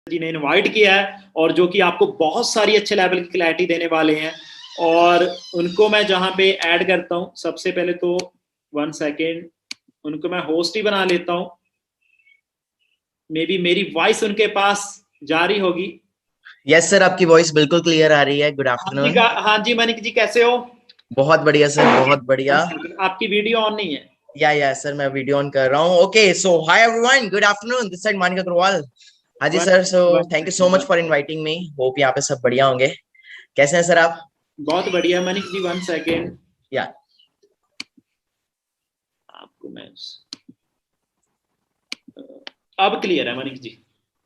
जी ने इनवाइट किया है और जो कि आपको बहुत सारी अच्छे लेवल की क्लैरिटी देने वाले हैं। और उनको मैं जहां पे ऐड करता हूं, सबसे पहले तो 1 सेकेंड, उनको मैं होस्ट ही बना लेता हूं। मे बी मेरी वॉइस उनके पास जा रही होगी। यस सर, आपकी वॉइस बिल्कुल क्लियर आ रही है। Good afternoon. हाँ जी मनिक जी, कैसे हो? बहुत बढ़िया सर, बहुत बढ़िया। आपकी वीडियो ऑन नहीं है। या सर, मैं वीडियो ऑन कर रहा हूँ। Okay, so hi everyone, good afternoon, this side Manik Agarwal. हाँ जी one sir, so one thank you so second. Much for inviting me. Hope यहाँ पे सब बढ़िया होंगे। कैसे हैं सर आप? बहुत बढ़िया मनिक जी, 1 सेकेंड। या आपको मैं अब क्लियर है मनिक जी।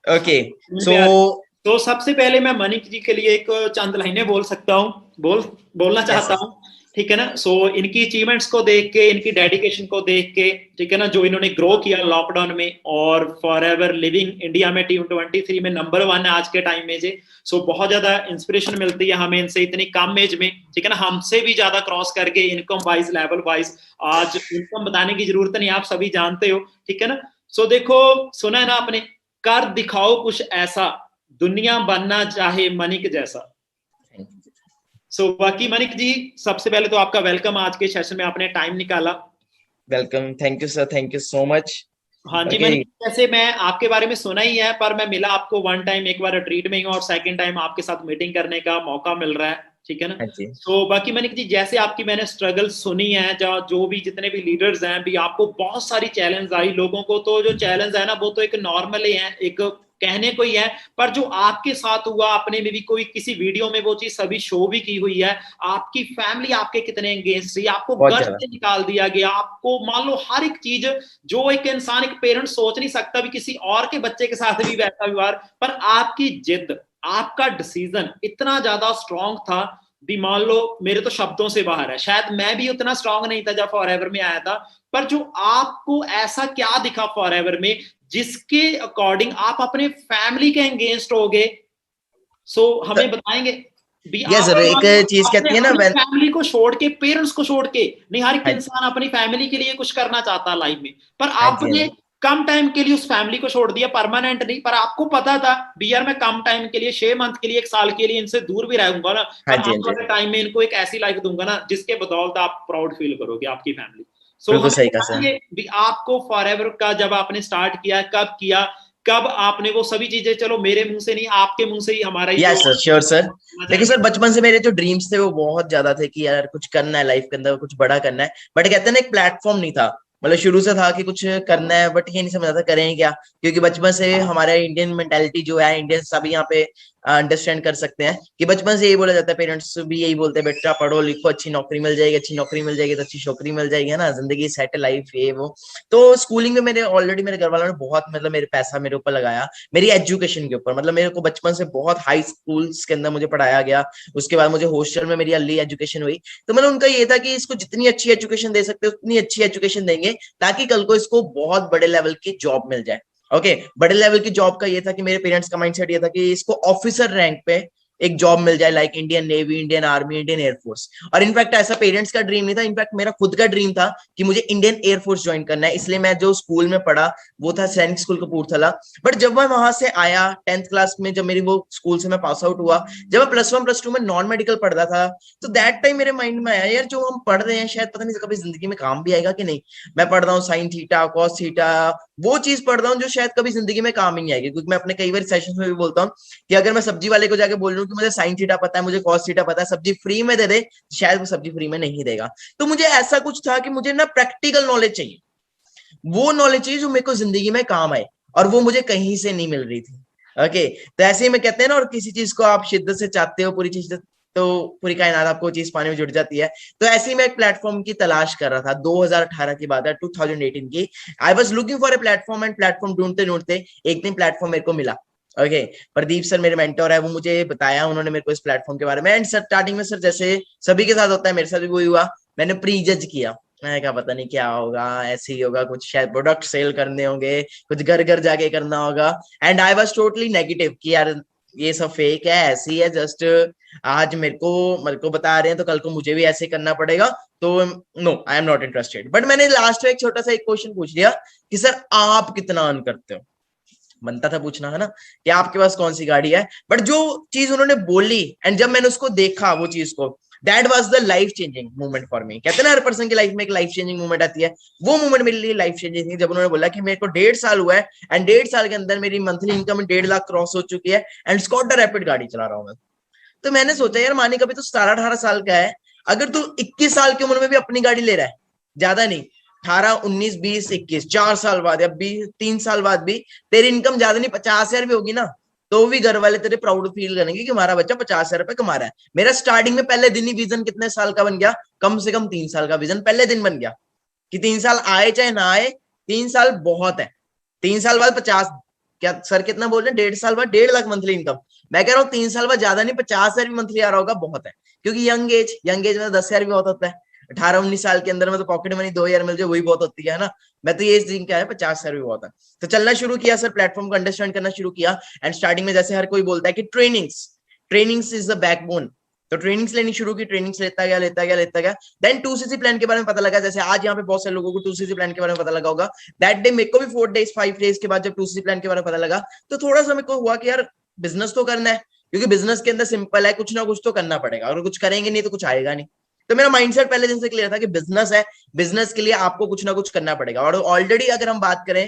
ओके, सो तो सबसे पहले मैं मनिक जी के लिए एक चंद लाइनें बोल सकता हूँ, बोलना यस चाहता सर। हूँ। ठीक है ना? सो इनकी अचीवमेंट्स को देख के, इनकी डेडिकेशन को देख के, ठीक है ना, जो इन्होंने ग्रो किया लॉकडाउन में, और फॉर एवर लिविंग इंडिया में T23 में नंबर 1 है आज के टाइम में जी। सो बहुत ज्यादा इंस्पिरेशन मिलती है हमें इनसे, इतनी कम एज में, ठीक है ना, हमसे भी ज्यादा क्रॉस करके इनकम वाइज, लेवल वाइज। आज इनकम बताने की जरूरत नहीं, आप सभी जानते हो, ठीक है ना। सो देखो, सुना है ना आपने, कर दिखाओ कुछ ऐसा, दुनिया बनना चाहे मनिक जैसा। बाकी मनिक जी, सबसे पहले तो आपका वेलकम, आज के सेशन में आपने टाइम निकाला। Welcome, thank you sir, thank you so much. हाँ जी ओके। मनिक, जैसे मैं आपके बारे में सुना ही है, पर मैं मिला आपको 1 टाइम, एक बार रिट्रीट में ही, और सेकंड टाइम आपके साथ मीटिंग करने का मौका मिल रहा है, ठीक है ना। हाँ जी। बाकी मनिक जी, जैसे आपकी मैंने स्ट्रगल सुनी है, जो भी जितने भी लीडर्स हैं भी, आपको बहुत सारी चैलेंज आई। लोगों को तो जो चैलेंज है ना, वो तो एक नॉर्मल ही है, एक कहने को ही है। पर जो आपके साथ हुआ, आपने में भी कोई किसी वीडियो में वो चीज सभी शो भी की हुई है। आपकी फैमिली आपके कितने एंगेज थी, आपको बहुत घर ज्यादा। से निकाल दिया गया, आपको मान लो हर एक चीज, जो एक इंसान, एक पेरेंट सोच नहीं सकता भी किसी और के बच्चे के साथ भी वैसा व्यवहार। पर आपकी जिद, आपका डिसीजन इतना ज्यादा स्ट्रांग था भी, मान लो मेरे तो शब्दों से बाहर है। शायद मैं भी उतना स्ट्रांग नहीं था जब फॉरएवर में आया था। पर जो आपको ऐसा क्या दिखा फॉरएवर में, जिसके अकॉर्डिंग आप अपने फैमिली के एंगेंस्ट हो गए। हमें बताएंगे भी, यस आप सर, एक मान लो चीज अपने कहती है ना, अपनी वेल। फैमिली को छोड़ के, पेरेंट्स को छोड़ के, नहीं, हर एक हाँ इंसान अपनी फैमिली के लिए कुछ करना चाहता है लाइफ में। पर हाँ जी, हाँ आपने जी। कम टाइम के लिए उस फैमिली को छोड़ दिया, परमानेंट नहीं, पर आपको पता था भी यार मैं कम टाइम के लिए, 6 मंथ के लिए, 1 साल के लिए इनसे दूर भी रहूंगा ना, हाँ पर जी, हाँ आने जी। वाले टाइम में इनको एक ऐसी लाइफ दूंगा ना, जिसके बदौलत आप प्राउड फील करोगे, आपकी फैमिली। बिल्कुल हमें सही कहा सर। बताइए भी, आपको फॉरएवर का जब आपने स्टार्ट किया, कब किया, कब आपने वो सभी चीजें, चलो मेरे मुंह से नहीं, आपके मुंह से ही हमारा ही जो यस सर, श्योर सर। सुनना देखो चाहेंगे। सर, बचपन से मेरे जो ड्रीम्स थे वो बहुत ज्यादा थे कि यार कुछ करना है लाइफ के अंदर, कुछ बड़ा करना है। बट कहते हैं ना, एक प्लेटफॉर्म नहीं था। मतलब शुरू से था कि कुछ करना है, बट ये नहीं समझ आता करें क्या। क्योंकि बचपन से हमारे इंडियन मेंटालिटी जो है, इंडियन सभी यहाँ पे अंडरस्टैंड कर सकते हैं कि बचपन से यही बोला जाता है, पेरेंट्स भी यही बोलते हैं, बेटा पढ़ो लिखो, अच्छी नौकरी मिल जाएगी, अच्छी नौकरी मिल जाएगी तो अच्छी छोकरी मिल जाएगी, है ना, जिंदगी सेट लाइफ ये वो। तो स्कूलिंग में मेरे ऑलरेडी मेरे घर वालों ने बहुत, मतलब मेरे पैसा मेरे ऊपर लगाया, मेरी एजुकेशन के ऊपर। मतलब मेरे को बचपन से बहुत हाई स्कूल्स के अंदर मुझे पढ़ाया गया। उसके बाद मुझे हॉस्टल में मेरी अर्ली एजुकेशन हुई। तो मतलब उनका ये था कि इसको जितनी अच्छी एजुकेशन दे सकते हो उतनी अच्छी एजुकेशन देंगे, ताकि कल को इसको बहुत बड़े लेवल की जॉब मिल जाए। ओके, बड़े लेवल की जॉब का ये था कि मेरे पेरेंट्स का माइंडसेट ये था कि इसको ऑफिसर रैंक पे एक जॉब मिल जाए, like Indian navy, Indian army, Indian air force. और इनफैक्ट ऐसा पेरेंट्स का ड्रीम नहीं था, इनफैक्ट मेरा खुद का ड्रीम था कि मुझे इंडियन एयरफोर्स ज्वाइन करना है। इसलिए मैं जो स्कूल में पढ़ा वो था सैनिक स्कूल कपूरथला। बट जब मैं वहां से आया 10th क्लास में, जब मेरी वो स्कूल से मैं पास आउट हुआ, जब मैं +1 +2 में नॉन मेडिकल पढ़ता था, तो दैट टाइम मेरे माइंड में आया, यार जो हम पढ़ रहे हैं शायद पता नहीं कभी जिंदगी में काम भी आएगा कि नहीं। मैं पढ़ रहा हूँ साइन थीटा कॉस थीटा, वो चीज पढ़ रहा हूँ जो शायद कभी जिंदगी में काम ही नहीं आएगी। क्योंकि मैं अपने कई बार सेशंस में भी बोलता हूँ कि अगर मैं सब्जी वाले को जाके बोल रहा हूँ कि मुझे साइन थीटा पता है, मुझे कॉस थीटा पता है, सब्जी फ्री में दे दे, शायद वो सब्जी फ्री में नहीं देगा। तो मुझे ऐसा कुछ था कि मुझे ना प्रैक्टिकल नॉलेज चाहिए, वो नॉलेज चाहिए जो मेरे को जिंदगी में काम आए, और वो मुझे कहीं से नहीं मिल रही थी। ओके, तो ऐसे ही मैं कहते हैं ना, और किसी चीज को आप शिद्दत से चाहते हो पूरी चीज, तो पूरी कायनात आपको चीज पाने में जुट जाती है। तो ऐसे ही मैं एक प्लेटफॉर्म की तलाश कर रहा था, 2018 की बात है, 2018 की। I was looking for a platform, and platform ढूंढते ढूंढते एक दिन प्लेटफॉर्म मेरे को मिला। ओके, प्रदीप सर मेरे मेंटर है, वो मुझे बताया उन्होंने मेरे को इस प्लेटफॉर्म के बारे में। एंड सर स्टार्टिंग में सर जैसे सभी के साथ होता है, मेरे साथ भी वही हुआ, मैंने प्री जज किया। मैंने कहा पता नहीं क्या होगा, ऐसे ही होगा, कुछ शायद प्रोडक्ट सेल करने होंगे, कुछ घर घर जाके करना होगा। And I was totally negative कि यार ये सब फेक है, ऐसी है जस्ट, आज मेरे को बता रहे हैं तो कल को मुझे भी ऐसे करना पड़ेगा। तो no, I am not interested. But मैंने लास्ट में एक छोटा सा एक क्वेश्चन पूछ लिया कि सर आप कितना अर्न करते हो। बनता था पूछना, है ना, कि आपके पास कौन सी गाड़ी है। बट जो चीज उन्होंने बोली एंड जब मैंने उसको देखा वो चीज को, that was the life changing moment for me. कहते हैं ना हर पर्सन की लाइफ में एक लाइफ चेंजिंग मोमेंट आती है, वो मोमेंट मेरे लिए लाइफ चेंजिंग थी जब उन्होंने बोला कि मेरे को 1.5 साल हुआ है एंड 1.5 साल के अंदर मेरी मंथली इनकम 1.5 लाख क्रॉस हो चुकी है एंड स्कॉडा रैपिड गाड़ी चला रहा हूँ मैं। तो मैंने सोचा यार मानिक अभी तो 17-18 साल का है, अगर तू 21 साल की उम्र में भी अपनी गाड़ी ले रहा है, ज्यादा नहीं 18, 19, 20, 21, 4 साल बाद या 3 साल बाद भी तेरी इनकम ज्यादा नहीं 50,000 भी होगी ना, तो भी घर वाले तेरे प्राउड फील करेंगे कि हमारा बच्चा 50,000 रुपए कमा रहा है। मेरा स्टार्टिंग में पहले दिन ही विजन कितने साल का बन गया, कम से कम 3 साल का विजन पहले दिन बन गया कि 3 साल आए चाहे ना आए, 3 साल बहुत है। 3 साल बाद 50, क्या सर कितना बोल रहे हैं, 1.5 साल बाद 1.5 लाख मंथली इनकम। मैं कह रहा हूँ 3 साल बाद ज्यादा नहीं 50,000 भी मंथली आ रहा होगा, बहुत है। क्योंकि यंग एज में 10,000 भी बहुत होता है। 18-19 साल के अंदर में तो पॉकेट मनी 2,000 मिल जाए वही बहुत होती है ना। मैं तो ये दिन क्या है 50,000 भी बहुत है। तो चलना शुरू किया सर, प्लेटफॉर्म को अंडरस्टैंड करना शुरू किया एंड स्टार्टिंग में जैसे हर कोई बोलता है कि ट्रेनिंग्स इज द बैकबोन, तो ट्रेनिंग्स लेनी शुरू की, ट्रेनिंग्स लेता गया। देन 2cc प्लान के बारे में पता लगा, जैसे आज यहाँ पे बहुत सारे लोगों को 2cc प्लान के बारे में पता लगा होगा। दैट डे मेरे को भी 5 डेज के बाद जब 2cc प्लान के बारे में पता लगा तो थोड़ा सा मेरे को हुआ कि यार बिजनेस तो करना है, क्योंकि बिजनेस के अंदर सिंपल है, कुछ ना कुछ तो करना पड़ेगा, अगर कुछ करेंगे नहीं तो कुछ आएगा नहीं। तो मेरा माइंडसेट पहले दिन से क्लियर था कि बिजनेस है, बिजनेस के लिए आपको कुछ ना कुछ करना पड़ेगा। और ऑलरेडी अगर हम बात करें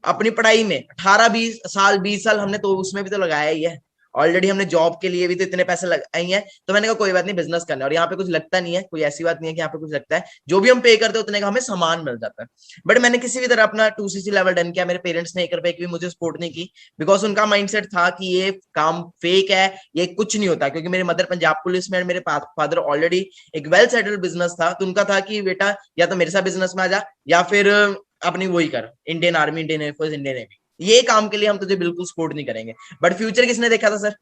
अपनी पढ़ाई में 18-20 साल हमने तो उसमें भी तो लगाया ही है, ऑलरेडी हमने जॉब के लिए भी तो इतने पैसे लगाए हैं। तो मैंने कहा कोई बात नहीं, बिजनेस करना है। और यहाँ पे कुछ लगता नहीं है, कोई ऐसी बात नहीं है कि यहाँ पे कुछ लगता है, जो भी हम पे करते हैं उतने का हमें सामान मिल जाता है। बट मैंने किसी भी तरह अपना 2cc लेवल डन किया। मेरे पेरेंट्स ने 1 रुपए की भी मुझे सपोर्ट नहीं की, बिकॉज उनका माइंडसेट था कि ये काम फेक है, ये कुछ नहीं होता। क्योंकि मेरी मदर पंजाब पुलिस में, मेरे फादर ऑलरेडी एक वेल सेटल्ड बिजनेस था, तो उनका था कि बेटा या तो मेरे साथ बिजनेस में आ जा या फिर अपनी वही कर, Indian army, Indian air force, Indian navy, ये काम के लिए हम तुझे बिल्कुल सपोर्ट नहीं करेंगे। बट फ्यूचर किसने देखा था सर?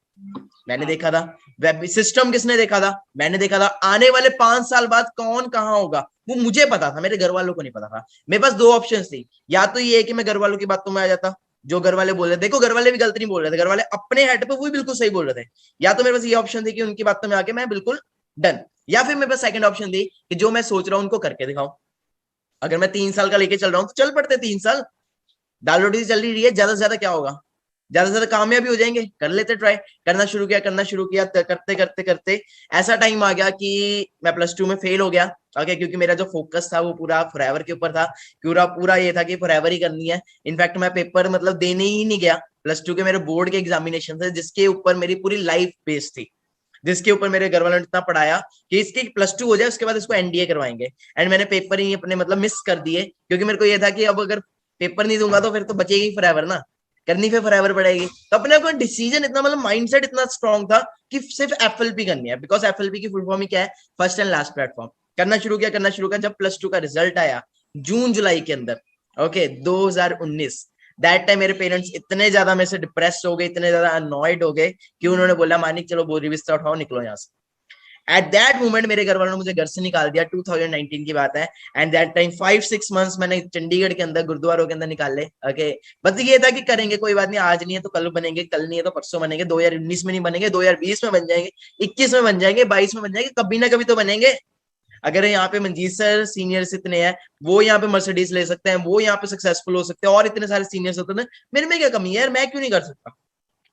मैंने देखा था। वेब सिस्टम किसने देखा था? मैंने देखा था। आने वाले 5 साल बाद कौन कहाँ होगा वो मुझे पता था, मेरे घर वालों को नहीं पता था। मेरे पास 2 ऑप्शन थी, या तो ये है कि मैं घर वालों की बातों में आ जाता, जो घर वाले बोल रहे थे, देखो घर वाले भी गलत नहीं बोल रहे थे, घर वाले अपने हेड पे वो भी बिल्कुल सही बोल रहे थे। या तो मेरे पास ये ऑप्शन थी कि उनकी बातों में आके मैं बिल्कुल डन, या फिर मेरे पास सेकंड ऑप्शन थी कि जो मैं सोच रहा हूँ उनको करके दिखाऊं। अगर मैं 3 साल का लेके चल रहा हूँ तो चल पड़ते 3 साल, दाल रोटी चल रही है, ज्यादा से ज्यादा क्या होगा, ज्यादा से ज्यादा कामयाबी हो जाएंगे, कर लेते ट्राई। करना शुरू किया करते करते करते ऐसा टाइम आ गया कि मैं +2 में फेल हो गया। ओके, क्योंकि मेरा जो फोकस था वो पूरा फॉरएवर के ऊपर था, पूरा ये था कि फॉरएवर ही करनी है। इनफैक्ट मैं पेपर मतलब देने ही नहीं गया। +2 के मेरे बोर्ड के एग्जामिनेशन थे जिसके ऊपर मेरी पूरी लाइफ बेस्ड थी, जिसके ऊपर मेरे घर वालों ने इतना पढ़ाया कि इसकी +2 हो जाए उसके बाद इसको एनडीए करवाएंगे। एंड मैंने पेपर ही अपने मतलब मिस कर दिए, क्योंकि मेरे को ये था कि अब अगर पेपर नहीं दूंगा तो फिर तो बचेगी फॉरएवर ना, करनी फिर फॉरएवर पड़ेगी। तो अपने को डिसीजन इतना मतलब माइंडसेट इतना स्ट्रांग था कि सिर्फ एफएलपी करनी है, बिकॉज एफएलपी की फुल फॉर्म ही क्या है, फर्स्ट एंड लास्ट प्लेटफॉर्म। करना शुरू किया। जब +2 का रिजल्ट आया जून जुलाई के अंदर, ओके 2019, दैट टाइम मेरे पेरेंट्स इतने ज्यादा मेरे से डिप्रेस हो गए, इतने ज्यादा अनॉयड हो गए कि उन्होंने बोला मानिक चलो बोरी बिस्तर उठाओ, निकलो यहाँ से। एट दैट मोमेंट मेरे घर वालों ने मुझे घर से निकाल दिया। 2019 की बात है। एंड दैट टाइम 5-6 मंथ्स मैंने चंडीगढ़ के अंदर गुरुद्वारों के अंदर निकाले। ओके, बस ये था कि करेंगे, कोई बात नहीं, आज नहीं है तो कल बनेंगे, कल नहीं है तो परसों बनेंगे, 2019 में नहीं बनेंगे, 2020 में बन जाएंगे, 21 में बन जाएंगे, 22 में बन जाएंगे, कभी ना कभी तो बनेंगे। अगर यहाँ पे मंजीत सर सीनियर्स इतने हैं, वो यहाँ पे मर्सिडीज ले सकते हैं, वो यहाँ पे सक्सेसफुल हो सकते हैं, और इतने सारे सीनियर्स होते हैं, मेरे में क्या कमी है यार, मैं क्यों नहीं कर सकता?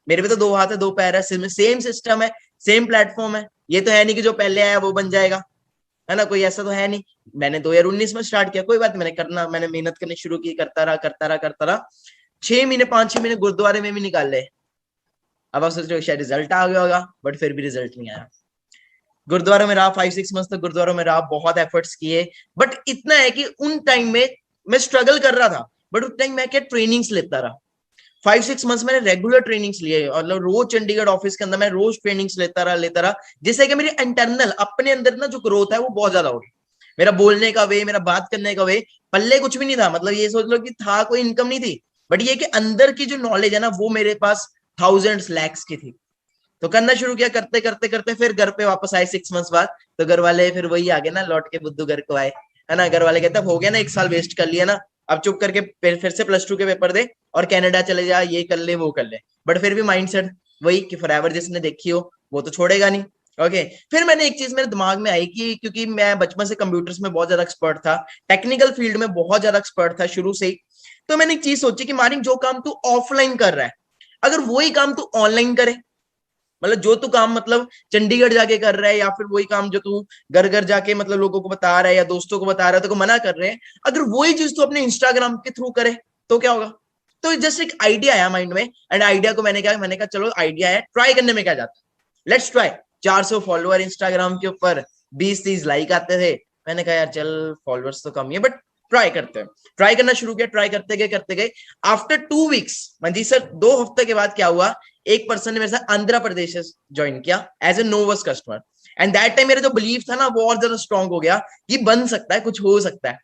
मेरे पे तो 2 हाथ है 2 पैर है, सेम सिस्टम है, सेम प्लेटफॉर्म है। ये तो है नहीं कि जो पहले आया वो बन जाएगा, है ना, कोई ऐसा तो है नहीं। मैंने 2019 में स्टार्ट किया, कोई बात, मैंने मेहनत करनी शुरू की, करता रहा 6 महीने 5-6 महीने गुरुद्वारे में भी निकाल ले। अब आप सोच रहे हो शायद रिजल्ट आ गया होगा, बट फिर भी रिजल्ट नहीं आया। गुरुद्वारों में रहा 5-6 मंथ तक, गुरुद्वारों में रहा, बहुत एफर्ट्स किए। बट इतना है कि उन टाइम में मैं स्ट्रगल कर रहा था, बट उस टाइम मैं क्या ट्रेनिंग्स लेता रहा। 5-6 मंथ्स मैंने रेगुलर ट्रेनिंग्स लिए, मतलब रोज चंडीगढ़ ऑफिस के अंदर मैं रोज ट्रेनिंग्स लेता रहा, जिससे कि मेरी इंटरनल अपने अंदर ना जो ग्रोथ है वो बहुत ज्यादा होगी। मेरा बोलने का वे, मेरा बात करने का वे, पल्ले कुछ भी नहीं था, मतलब ये सोच लो कि था, कोई इनकम नहीं थी, बट ये कि अंदर की जो नॉलेज है ना वो मेरे पास थाउजेंड्स लैक्स की थी। तो करना शुरू किया, करते फिर घर पे वापस आए 6 मंथ्स बाद। तो घर वाले फिर वही आ गए ना, लौट के बुद्धू घर को आए, है ना। घर वाले कहते हो गया ना, 1 साल वेस्ट कर लिया ना, अब चुप करके फिर से +2 के पेपर दे और कनाडा चले जा, ये कर ले वो कर ले। बट फिर भी माइंडसेट वही कि फॉरएवर जिसने देखी हो वो तो छोड़ेगा नहीं। ओके, फिर मैंने एक चीज मेरे दिमाग में आई कि क्योंकि मैं बचपन से कंप्यूटर्स में बहुत ज्यादा एक्सपर्ट था, टेक्निकल फील्ड में बहुत ज्यादा एक्सपर्ट था शुरू से ही, तो मैंने एक चीज सोची कि मानिक जो काम तू ऑफलाइन कर रहा है, अगर वही काम तू ऑनलाइन करे, मतलब जो तू काम मतलब चंडीगढ़ जाके कर रहा है, या फिर वही काम जो तू घर घर जाके मतलब लोगों को बता रहा है या दोस्तों को बता रहा है, तो को मना कर रहे हैं, अगर वही चीज तू अपने इंस्टाग्राम के थ्रू करे तो क्या होगा? तो जस्ट एक आइडिया आया माइंड में, एंड आइडिया को मैंने कहा चलो आइडिया है, ट्राई करने में क्या जाता है, लेट्स ट्राई। 400 फॉलोअर इंस्टाग्राम के ऊपर, 20-30 लाइक आते थे। मैंने कहा यार चल फॉलोअर्स तो कम ही है, बट ट्राई करते हैं। ट्राई करना शुरू किया, ट्राई करते गए। आफ्टर 2 वीक्स, मंजीत सर 2 हफ्ते के बाद क्या हुआ, एक पर्सन ने मेरे साथ आंध्र प्रदेश से ज्वाइन किया as a novice customer, and that time मेरा जो बिलीव था ना वो और ज्यादा स्ट्रॉन्ग हो गया कि बन सकता है, कुछ हो सकता है।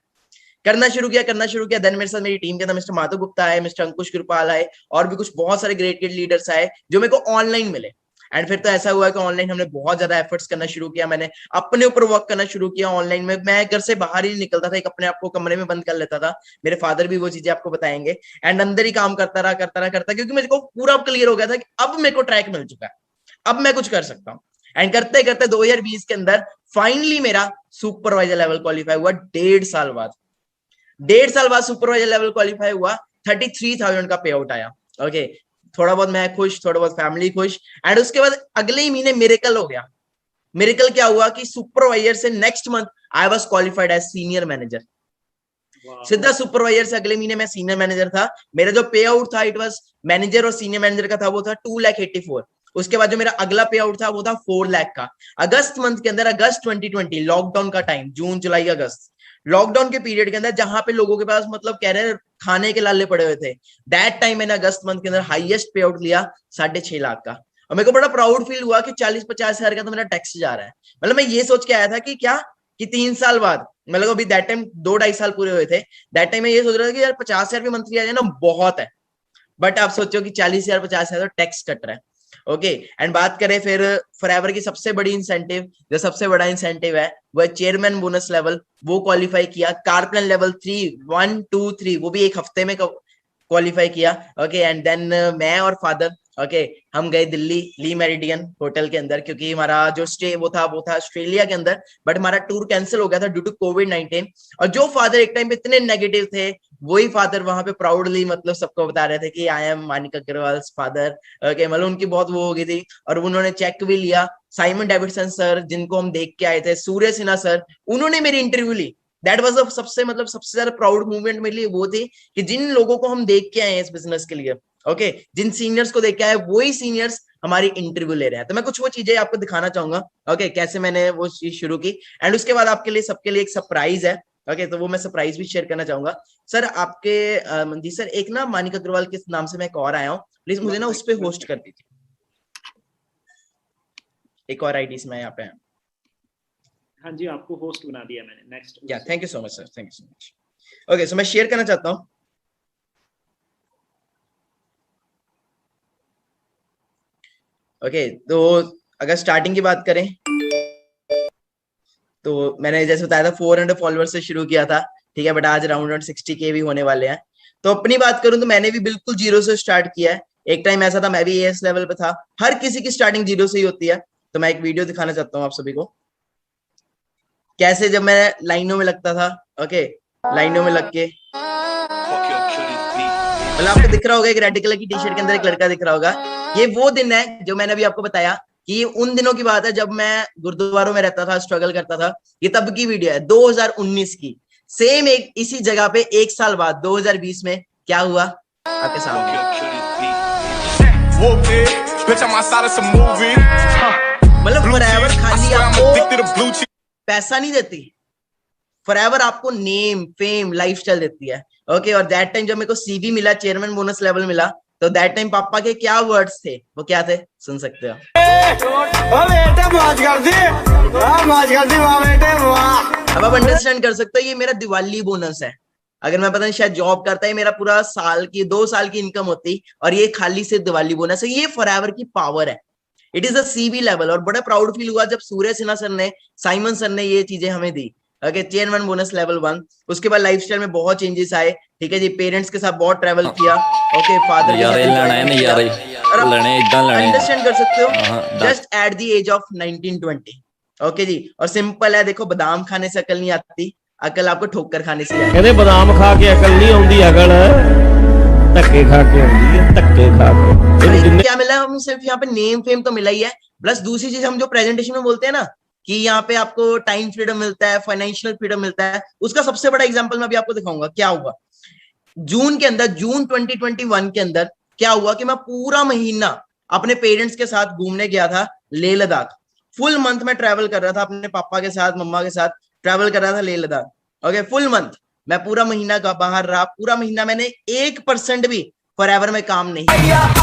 करना शुरू किया। देन मेरे साथ मेरी टीम के अंदर मिस्टर माधव गुप्ता आए, मिस्टर अंकुश कृपाल आए, और भी कुछ बहुत सारे ग्रेट लीडर्स आए जो मेरे को ऑनलाइन मिले। एंड फिर तो ऐसा हुआ कि ऑनलाइन हमने बहुत ज्यादा एफर्ट्स करना शुरू किया, मैंने अपने ऊपर वर्क करना शुरू किया ऑनलाइन में। मैं घर से बाहर ही निकलता था, एक अपने आप को कमरे में बंद कर लेता था, मेरे फादर भी वो चीजें आपको बताएंगे, एंड अंदर ही काम करता रहा, क्योंकि मेरे को पूरा क्लियर हो गया था कि अब मेरे को ट्रैक मिल चुका है, अब मैं कुछ कर सकता हूँ। एंड करते करते 2020 के अंदर फाइनली मेरा सुपरवाइजर लेवल क्वालिफाई हुआ। 1.5 साल बाद सुपरवाइजर लेवल क्वालिफाई हुआ। 33,000 का पे आउट आया। ओके, थोड़ा बहुत मैं खुश, थोड़ा बहुत फैमिली खुश। एंड उसके बाद अगले ही महीने मिरेकल हो गया। मिरेकल क्या हुआ कि सुपरवाइजर से next month I was qualified as senior manager. सीधा सुपरवाइजर से अगले महीने मैं सीनियर मैनेजर था। मेरा जो पे आउट था, इट वाज मैनेजर और सीनियर मैनेजर का था, वो था 2,84,000। उसके बाद जो मेरा अगला पे आउट था वो था 4 लाख का। अगस्त मंथ के अंदर, अगस्त 2020, लॉकडाउन का टाइम, जून जुलाई अगस्त, लॉकडाउन के पीरियड के अंदर जहां पे लोगों के पास मतलब कह रहे हैं खाने के लाले पड़े हुए थे, दैट टाइम मैंने अगस्त मंथ के अंदर हाईएस्ट पे आउट लिया 6.5 लाख का। और मेरे को बड़ा प्राउड फील हुआ कि 40-50 हजार का तो मेरा टैक्स जा रहा है। मतलब मैं ये सोच के आया था कि क्या, कि 3 साल बाद, मतलब अभी दैट टाइम 2-2.5 साल पूरे हुए थे, दैट टाइम मैं ये सोच रहा था कि यार 50,000 भी मंथली आ जाए ना, बहुत है। बट आप सोचो कि 40,000 50,000 तो टैक्स कट रहा है। ओके, एंड बात करें फिर फॉरएवर की सबसे बड़ी इंसेंटिव, जो सबसे बड़ा इंसेंटिव है वो है चेयरमैन बोनस लेवल, वो क्वालिफाई किया। कार प्लान लेवल 3, 1, 2, 3, वो भी एक हफ्ते में क्वालिफाई किया। ओके, एंड देन मैं और फादर, ओके, हम गए दिल्ली ली मेरिडियन होटल के अंदर, क्योंकि हमारा जो स्टे वो था ऑस्ट्रेलिया के अंदर, बट हमारा टूर कैंसिल हो गया था ड्यू टू कोविड-19। और जो फादर एक टाइम पे इतने नेगेटिव थे, वही फादर वहां पे प्राउडली मतलब सबको बता रहे थे कि I am Manik Agarwal father. Okay, मतलब उनकी बहुत वो हो गई थी, और उन्होंने चेक भी लिया। साइमन डेविडसन सर, जिनको हम देख के आए थे, सूर्य सिन्हा सर, उन्होंने मेरी इंटरव्यू ली। दैट वाज सबसे मतलब सबसे ज्यादा प्राउड मूवमेंट मेरे लिए वो थी कि जिन लोगों को हम देख के आए हैं इस बिजनेस के लिए, ओके, जिन सीनियर्स को देख के आए, वही सीनियर्स हमारी इंटरव्यू ले रहे हैं। तो मैं कुछ वो चीजें आपको दिखाना चाहूंगा, ओके, कैसे मैंने वो चीज शुरू की। एंड उसके बाद आपके लिए, सबके लिए एक सरप्राइज है। ओके, तो वो मैं सरप्राइज भी शेयर करना चाहूंगा। सर आपके जी सर, एक ना मानिक अग्रवाल के नाम से मैं एक और आया हूँ, प्लीज मुझे ना उस पर होस्ट कर दीजिए। एक और आईडी से मैं यहाँ पे हूँ। हाँ जी, आपको होस्ट बना दिया मैंने। Next. Yeah, thank you so much sir, thank you so much. Okay, so मैं शेयर करना चाहता हूँ। ओके, तो अगर स्टार्टिंग की बात करें तो मैंने जैसे बताया था 400 फॉलोअर्स से शुरू किया था, ठीक है, बट आज अराउंड 60K भी होने वाले हैं। तो अपनी बात करूं तो मैंने भी बिल्कुल जीरो से स्टार्ट किया है। एक टाइम ऐसा था, मैं भी एएस लेवल पे था। हर किसी की स्टार्टिंग जीरो से ही होती है। तो मैं एक वीडियो दिखाना चाहता हूँ आप सभी को, कैसे जब मैं लाइनों में लगता था। ओके, लाइनों में लग के, मतलब आपको दिख रहा होगा एक रेड कलर की टी शर्ट के अंदर एक लड़का दिख रहा होगा। ये वो दिन है जो मैंने अभी आपको बताया कि ये उन दिनों की बात है जब मैं गुरुद्वारों में रहता था, स्ट्रगल करता था। ये तब की वीडियो है, 2019 की। सेम एक इसी जगह पे 1 साल बाद 2020 में क्या हुआ आपके सामने। मतलब फॉरएवर खाली आपको पैसा नहीं देती, फॉरएवर आपको नेम, फेम, लाइफस्टाइल देती है। ओके, और दैट टाइम जब मेरे को सीवी मिला, चेयरमैन बोनस लेवल मिला, तो दैट टाइम पापा के क्या वर्ड्स थे, वो क्या थे, सुन सकते हो। अब आप अंडरस्टैंड कर सकते हो, ये मेरा दिवाली बोनस है। अगर मैं पता नहीं शायद जॉब करता है, मेरा पूरा साल की 2 साल की इनकम होती, और ये खाली से दिवाली बोनस है। ये फॉरएवर की पावर है। It is a CV level. और बड़ा प्राउड फील हुआ जब सूर्य सिन्हा सर ने, साइमन सर ने ये चीजें हमें दी। Okay, chairman bonus level 1। उसके बाद लाइफस्टाइल में बहुत चेंजेस आए, ठीक है जी। पेरेंट्स के साथ बहुत ट्रैवल किया। ओके, फादर अंडरस्टैंड कर सकते हो, just at the age of 19-20। Okay जी, और सिंपल है, देखो बादाम खाने से अकल नहीं आती, अकल आपको ठोक कर खाने से आई। कहते बादाम खा के अकल नहीं आती, अकल धक्के खा के आती है, धक्के खा के। क्या मिला है, हमें सिर्फ यहाँ पे नेम फेम तो मिला ही है, प्लस दूसरी चीज हम जो प्रेजेंटेशन में बोलते हैं ना कि यहाँ पे आपको टाइम फ्रीडम मिलता है, फाइनेंशियल फ्रीडम मिलता है, उसका सबसे बड़ा एग्जांपल मैं अभी आपको दिखाऊंगा। क्या हुआ जून के अंदर, जून 2021 के अंदर क्या हुआ कि मैं पूरा महीना अपने पेरेंट्स के साथ घूमने गया था लेह लद्दाख। फुल मंथ में ट्रैवल कर रहा था अपने पापा के साथ, मम्मा के साथ ट्रैवल कर रहा था Leh Ladakh. Okay, full month मैं पूरा महीना का बाहर रहा, पूरा महीना मैंने 1% भी फॉरएवर में काम नहीं किया।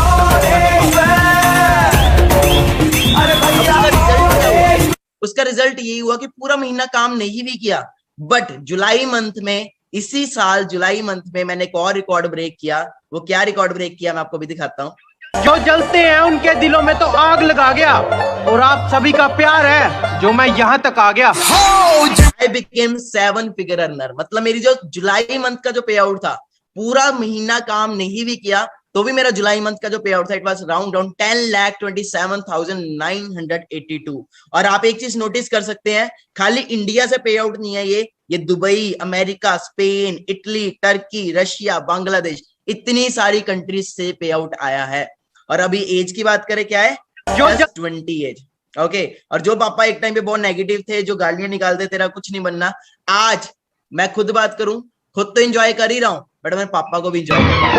उसका रिजल्ट यही हुआ कि पूरा महीना काम नहीं भी किया, बट जुलाई मंथ में, इसी साल जुलाई मंथ में मैंने एक और रिकॉर्ड ब्रेक किया। वो क्या रिकॉर्ड ब्रेक किया मैं आपको भी दिखाता हूँ। जो जलते हैं उनके दिलों में तो आग लगा गया, और आप सभी का प्यार है जो मैं यहाँ तक आ गया। I became 7 figure earner। मतलब मेरी जो जुलाई मंथ का जो पे आउट था, पूरा महीना काम नहीं भी किया तो भी मेरा जुलाई मंथ का जो पे आउट था, इट वाज राउंड 10,27,982। और आप एक चीज नोटिस कर सकते हैं, खाली इंडिया से पे आउट नहीं है ये Dubai, America, Spain, Italy, Turkey, Russia, Bangladesh, इतनी सारी कंट्रीज से पे आउट आया है। और अभी एज की बात करें, क्या है, 20 एज। ओके, और जो पापा एक टाइम पे बहुत नेगेटिव थे, जो गालियां निकालते तेरा कुछ नहीं बनना, आज मैं खुद बात करूं, खुद तो एंजॉय कर ही रहा हूं, बट मैं पापा को भी एंजॉय कर रहा हूं।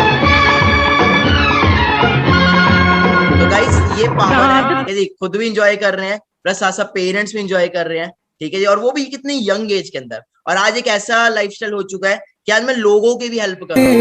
तो गाइस ये पापा है जी, खुद भी एंजॉय कर रहे हैं, प्लस साथ साथ पेरेंट्स भी एंजॉय कर रहे हैं, ठीक है जी, और वो भी कितनी यंग एज के अंदर। और आज एक ऐसा लाइफस्टाइल हो चुका है कि आज मैं लोगों की भी हेल्प कर रहा हूं,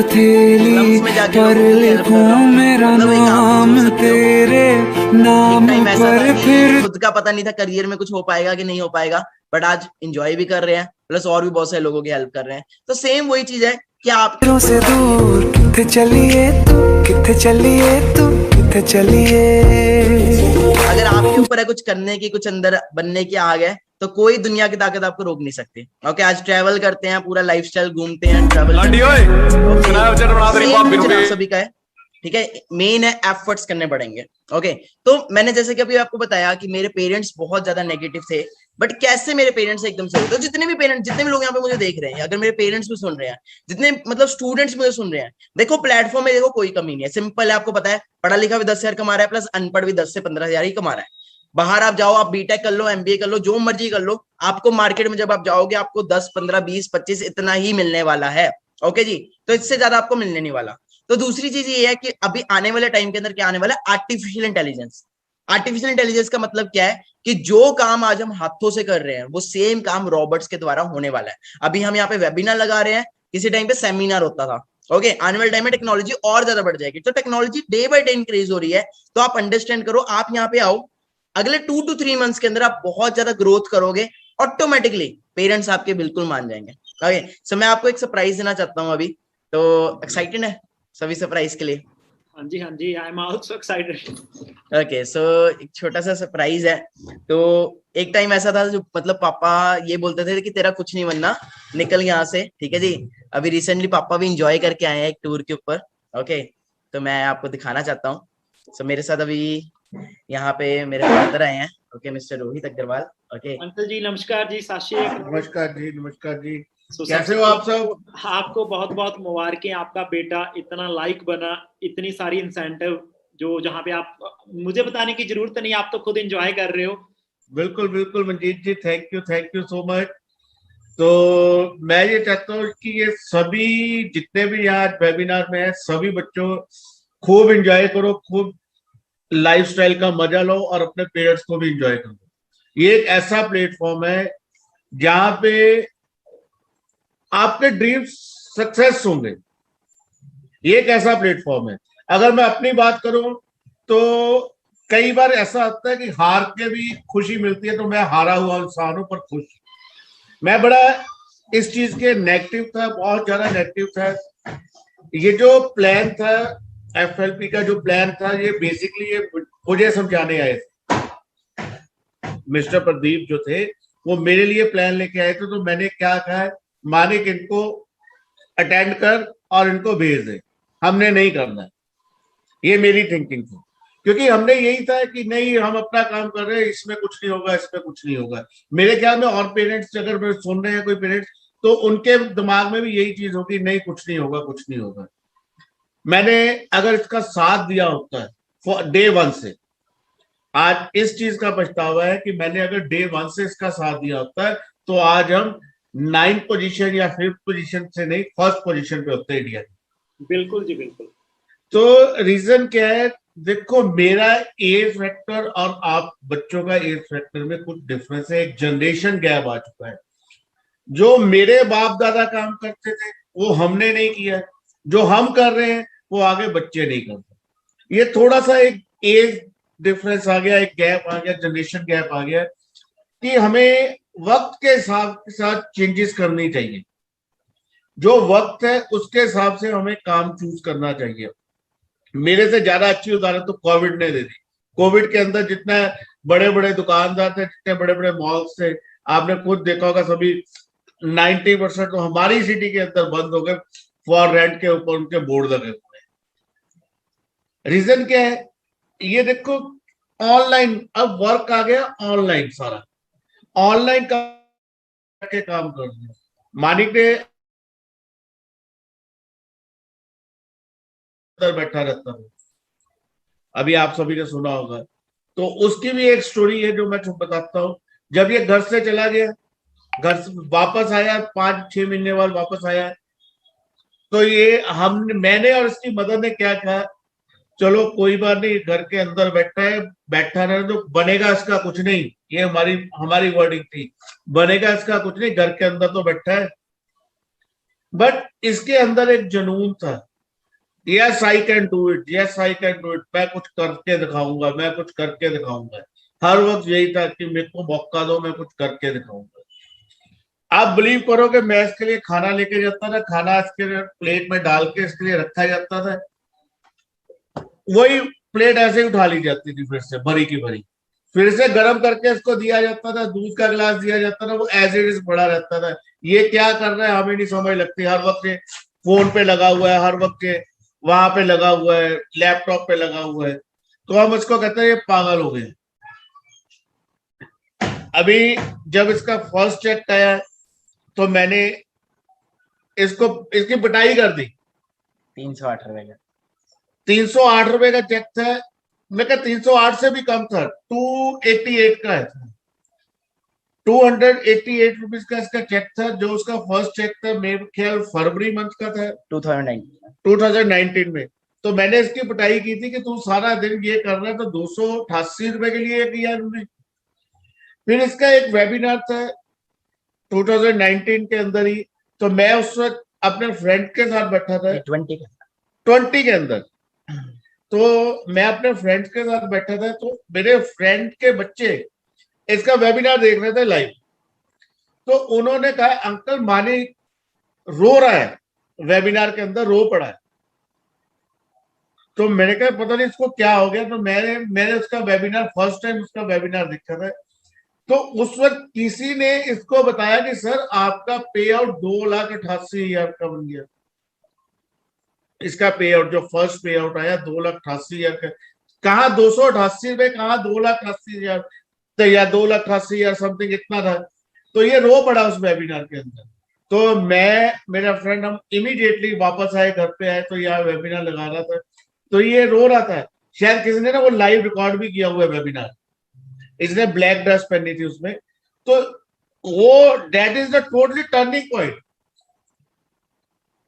स्लम्स में जाके लोगों की हेल्प कर रहा हूं। मतलब एक आप तेरे नाम पर फिर खुद का पता नहीं था करियर में कुछ हो पाएगा कि नहीं हो पाएगा, बट आज एंजॉय भी कर रहे हैं, प्लस और भी बहुत सारे लोगों की हेल्प कर रहे हैं। तो सेम वही चीज है कि आप से दूर किथे चलिए तू, किथे चलिए तू, किथे चलिए। अगर आपके ऊपर है कुछ करने की, कुछ अंदर बनने की आग है, तो कोई दुनिया की ताकत आपको रोक नहीं सकती। ओके, आज ट्रैवल करते हैं, पूरा लाइफस्टाइल घूमते हैं, ट्रैवल सभी का है, ठीक है। मेन है एफर्ट्स करने पड़ेंगे। ओके, तो मैंने जैसे कि अभी आपको बताया कि मेरे पेरेंट्स बहुत ज्यादा नेगेटिव थे, बट कैसे मेरे पेरेंट्स एकदम से, तो जितने भी पेरेंट्स, जितने भी लोग यहाँ पे मुझे देख रहे हैं, अगर मेरे पेरेंट्स भी सुन रहे हैं, जितने मतलब स्टूडेंट्स मुझे सुन रहे हैं, देखो प्लेटफॉर्म में देखो कोई कमी नहीं है, सिंपल है, आपको पता है, पढ़ा लिखा भी 10,000 कमा रहा है, प्लस अनपढ़ भी 10 से 15,000 ही कमा रहा है। बाहर आप जाओ, आप बीटेक कर लो, एमबीए कर लो, जो मर्जी कर लो, आपको मार्केट में जब आप जाओगे आपको 10, 15, 20, 25 इतना ही मिलने वाला है। ओके जी, तो इससे ज्यादा आपको मिलने नहीं वाला। तो दूसरी चीज ये है कि अभी आने वाले टाइम के अंदर क्या आने वाला है, आर्टिफिशियल इंटेलिजेंस। आर्टिफिशियल इंटेलिजेंस का मतलब क्या है कि जो काम आज हम हाथों से कर रहे हैं, वो सेम काम रॉबोट्स के द्वारा होने वाला है। अभी हम यहाँ पे वेबिनार लगा रहे हैं, किसी टाइम पे सेमिनार होता था। ओके, आने वाले टाइम में टेक्नोलॉजी और ज्यादा बढ़ जाएगी, तो technology day by day increase हो रही है। तो आप अंडरस्टैंड करो, आप यहाँ पे आओ, अगले 2 to 3 मंथ्स के अंदर आप बहुत ज्यादा ग्रोथ करोगे, ऑटोमेटिकली पेरेंट्स आपके बिल्कुल मान जाएंगे। ओके, सो मैं आपको एक सरप्राइज देना चाहता हूँ अभी, तो एक्साइटेड है सभी सरप्राइज के लिए? हाँ जी, हाँ जी, I am also excited. Okay, so एक छोटा सा सरप्राइज है। तो एक टाइम ऐसा था जो मतलब पापा ये बोलते थे कि तेरा कुछ नहीं बनना, निकल यहाँ से, ठीक है जी। अभी रिसेंटली पापा भी इंजॉय करके आए हैं एक टूर के ऊपर। ओके, तो मैं आपको दिखाना चाहता हूँ। सो मेरे साथ अभी यहाँ पे मेरे फादर आए हैं, okay, mister Rohit Agarwal. Okay uncle जी नमस्कार जी, साक्षी। नमस्कार जी, नमस्कार जी, So, कैसे हो आप सब? आपको बहुत बहुत मुबारकें, आपका बेटा इतना लाइक बना, इतनी सारी इंसेंटिव जो जहाँ पे आप, मुझे बताने की जरूरत नहीं, आप तो खुद एंजॉय कर रहे हो। बिल्कुल बिल्कुल मंजीत जी, थैंक यू सो मच। तो मैं ये चाहता हूँ कि ये सभी जितने भी यहाँ वेबिनार में है, सभी बच्चों खूब एंजॉय करो, खूब लाइफस्टाइल का मजा लो और अपने पेरेंट्स को भी एंजॉय करो। ये एक ऐसा प्लेटफॉर्म है जहाँ पे आपके ड्रीम्स सक्सेस होंगे। ये एक ऐसा प्लेटफॉर्म है। अगर मैं अपनी बात करूं तो कई बार ऐसा होता है कि हार के भी खुशी मिलती है, तो मैं हारा हुआ इंसानों पर खुश। मैं बड़ा इस चीज के नेगेटिव था, बहुत ज्यादा नेगेटिव था। ये जो प्लान था, एफएलपी का जो प्लान था, ये बेसिकली ये मुझे समझाने आए थे। मिस्टर प्रदीप जो थे वो मेरे लिए प्लान लेके आए थे। तो मैंने क्या कहा, मानिक इनको अटेंड कर और इनको भेज दे, हमने नहीं करना। ये मेरी थिंकिंग थी। क्योंकि हमने यही था कि नहीं हम अपना काम कर रहे हैं, इसमें कुछ नहीं होगा, इसमें कुछ नहीं होगा। मेरे ख्याल में और पेरेंट्स अगर मैं सुन रहे हैं कोई पेरेंट्स, तो उनके दिमाग में भी यही चीज होगी, नहीं कुछ नहीं होगा, कुछ नहीं होगा। मैंने अगर इसका साथ दिया होता है डे वन से, आज इस चीज का पछतावा है कि मैंने अगर डे वन से इसका साथ दिया होता है, तो आज हम 9th पोजीशन या 5th पोजीशन से नहीं, 1st पोजीशन पे होते इंडिया में। बिल्कुल जी, बिल्कुल। तो रीजन क्या है, देखो मेरा एज फैक्टर और आप बच्चों का एज फैक्टर में कुछ डिफरेंस है, एक जनरेशन गैप आ चुका है। जो मेरे बाप दादा काम करते थे वो हमने नहीं किया, जो हम कर रहे हैं वो आगे बच्चे नहीं करते। ये थोड़ा सा एक एज डिफरेंस आ गया, एक गैप आ गया, जनरेशन गैप आ गया, कि हमें वक्त के साथ चेंजेस करनी चाहिए। जो वक्त है उसके हिसाब से हमें काम चूज करना चाहिए। मेरे से ज्यादा अच्छी उदाहरण तो कोविड ने दे दी। कोविड के अंदर जितने बड़े बड़े दुकानदार थे, जितने बड़े बड़े मॉल्स थे, आपने खुद देखा होगा, सभी 90% तो हमारी सिटी के अंदर बंद हो गए, फॉर रेंट के ऊपर उनके बोर्ड लगे हुए हैं। रीजन क्या है, ये देखो ऑनलाइन, अब वर्क आ गया, ऑनलाइन सारा ऑनलाइन के काम कर रहे हैं। मानिक ने बैठा रहता है, अभी आप सभी ने सुना होगा, तो उसकी भी एक स्टोरी है जो मैं बताता हूँ। जब ये घर से चला गया, घर से वापस आया, 5-6 महीने बाद वापस आया, तो ये मैंने और इसकी मदर ने क्या कहा, चलो कोई बात नहीं, घर के अंदर बैठा रहे तो बनेगा इसका कुछ नहीं, ये हमारी वर्डिंग थी, बनेगा इसका कुछ नहीं, घर के अंदर तो बैठा है। बट इसके अंदर एक जुनून था, yes I can do it, yes I can do it, मैं कुछ करके दिखाऊंगा, मैं कुछ करके दिखाऊंगा। हर वक्त यही था कि मेरे को मौका दो, मैं कुछ करके दिखाऊंगा। आप बिलीव करोगे, मैं इसके लिए खाना लेके जाता था, खाना इसके प्लेट में डाल के इसके लिए रखा जाता था, वही प्लेट ऐसे ही उठा ली जाती थी, फिर से भरी की भरी, फिर से गर्म करके इसको दिया जाता था, दूध का गिलास दिया जाता था, वो एज इट इज पड़ा रहता था। ये क्या कर रहा है हमें नहीं समझ लगती, हर वक्त फोन पे लगा हुआ है, हर वक्त वहां पे लगा हुआ है, लैपटॉप पे लगा हुआ है, तो हम उसको कहते हैं ये पागल हो गए। अभी जब इसका फर्स्ट चेक आया तो मैंने इसकी पिटाई कर दी। 308 रुपए का 308 रुपए का चेक था, मैं क्या 308 से भी कम था, 288 का है, 288 रुपीज का इसका चेक था, जो उसका फर्स्ट चेक था मेरे ख्याल फरवरी मंथ का था, 2019 में। तो मैंने इसकी पिटाई की थी कि तू सारा दिन ये कर रहा है, तो 288 रुपए के लिए किया उन्होंने। फिर इसका एक वेबिनार था 2019 के अंदर ही, तो मैं उस वक्त अपने फ्रेंड के साथ बैठा था, 20 के अंदर, तो मैं अपने फ्रेंड्स के साथ बैठा था, तो मेरे फ्रेंड के बच्चे इसका वेबिनार देख रहे थे लाइव, तो उन्होंने कहा अंकल मानी रो रहा है, वेबिनार के अंदर रो पड़ा है। तो मैंने कहा पता नहीं इसको क्या हो गया, तो मैंने उसका वेबिनार, फर्स्ट टाइम उसका वेबिनार देखा था, तो उस वक्त किसी ने इसको बताया कि सर आपका पे आउट 2,88,000 का बन गया। इसका पे आउट जो फर्स्ट पे आउट आया 2,88,000 का, कहा 288 रुपए, कहा 2,88,000 या 2,88,000 समथिंग इतना था। तो ये रो पड़ा उस वेबिनार के अंदर। तो मैं, मेरा फ्रेंड, हम इमीडिएटली वापस आए, घर पे आए, तो यहाँ वेबिनार लगा रहा था, तो ये रो रहा था। शायद किसी ने ना वो लाइव रिकॉर्ड भी किया हुआ है वेबिनार, इसने ब्लैक ड्रेस पहनी थी उसमें, तो वो that is the totally turning point.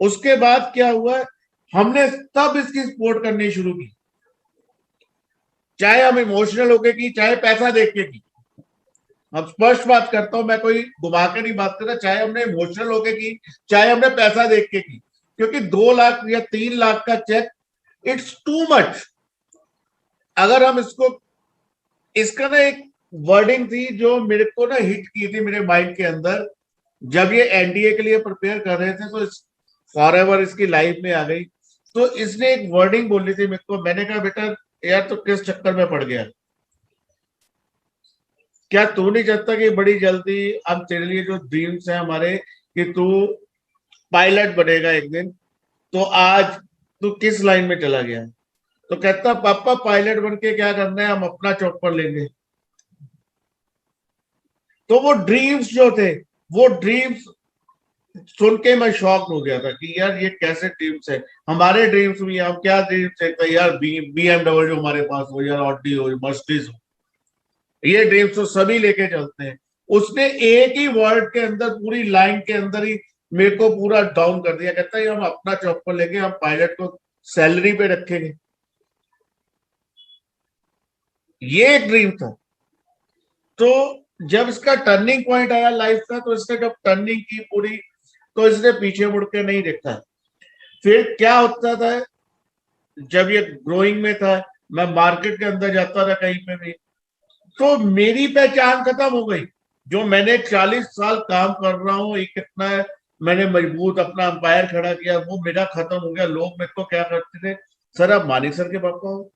उसके बाद क्या हुआ, हमने तब इसकी सपोर्ट करनी शुरू की, चाहे हम इमोशनल होके की, चाहे पैसा देख के की। हम स्पष्ट बात करता हूं, मैं कोई घुमा के नहीं बात कर रहा, चाहे हमने इमोशनल होके की, चाहे हमने पैसा देख के की, क्योंकि 2 लाख या 3 लाख का चेक इट्स टू मच। अगर हम इसका ना एक वर्डिंग थी जो मेरे को ना हिट की थी मेरे माइंड के अंदर, जब ये एनडीए के लिए प्रिपेयर कर रहे थे, तो फॉर एवर इसकी लाइफ में आ गई। तो इसने एक वर्डिंग बोली थी मेरे को, मैंने कहा बेटा यार तो किस चक्कर में पड़ गया, क्या तू नहीं चाहता कि बड़ी जल्दी अब तेरे लिए जो ड्रीम्स है हमारे कि तू पायलट बनेगा एक दिन, तो आज तू किस लाइन में चला गया? तो कहता पापा पायलट बन के क्या करना है, हम अपना चॉपर लेंगे। तो वो ड्रीम्स जो थे, वो ड्रीम्स सुन के मैं शॉक हो गया था कि यार ये कैसे ड्रीम्स है। हमारे ड्रीम्स भी, हम क्या ड्रीम्स है यार, BMW हमारे पास हो, यार ऑडी हो, मर्सिडीज हो, ये ड्रीम्स तो सभी लेके चलते हैं। उसने एक ही वर्ड के अंदर, पूरी लाइन के अंदर ही मेरे को पूरा डाउन कर दिया। कहता है हम अपना चॉपर लेंगे, हम पायलट को सैलरी पे रखेंगे। ये एक ड्रीम था। तो जब इसका टर्निंग पॉइंट आया लाइफ का, तो इसने जब टर्निंग की पूरी, तो इसने पीछे मुड़ के नहीं देखा। फिर क्या होता था, जब ये ग्रोइंग में था, मैं मार्केट के अंदर जाता था कहीं पे भी, तो मेरी पहचान खत्म हो गई। जो मैंने 40 साल काम कर रहा हूँ, एक कितना मैंने मजबूत अपना अंपायर खड़ा किया, वो मेरा खत्म हो गया। लोग मेरे को क्या करते थे, सर आप मानिक सर के पापा हो।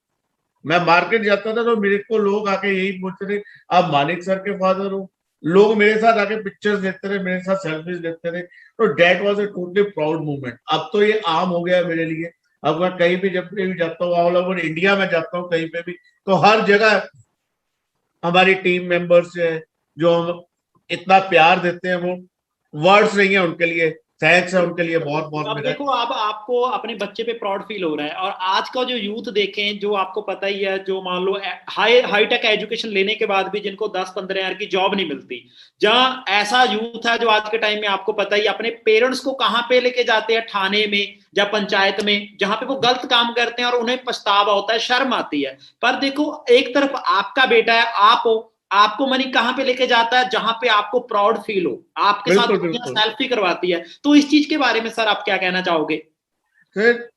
मैं मार्केट जाता था तो मेरे को लोग आके यही पूछते थे, आप मानिक सर के फादर हो। लोग मेरे साथ आके पिक्चर्स देखते थे, मेरे साथ सेल्फीज लेते थे। तो that was a totally proud moment. अब तो ये आम हो गया मेरे लिए। अब मैं कहीं भी, जब भी जाता हूँ, ऑल ओवर इंडिया में जाता हूँ कहीं पे भी, तो हर जगह हमारी टीम मेंबर्स है जो हम इतना प्यार देते हैं, वो वर्ड्स नहीं है उनके लिए। थैंक्स है उनके लिए बहुत बहुत। अब देखो, अब आपको अपने बच्चे पे प्राउड फील हो रहा है। और आज का जो यूथ देखें, जो आपको पता ही है, जो मान लो हाई टेक एजुकेशन लेने के बाद भी जिनको 10-15 हजार की जॉब नहीं मिलती, जहां ऐसा यूथ है जो आज के टाइम में आपको पता ही अपने पेरेंट्स को कहां पे लेके जाते हैं, थाने में या पंचायत में, जहां पे वो गलत काम करते हैं और उन्हें पछतावा होता है, शर्म आती है। पर देखो, एक तरफ आपका बेटा है, आप हो, आपको मनी कहां पे लेके जाता है, जहां पे आपको प्राउड फील हो, आपके साथ सेल्फी करवाती है। तो इस चीज के बारे में सर आप क्या कहना चाहोगे? फिर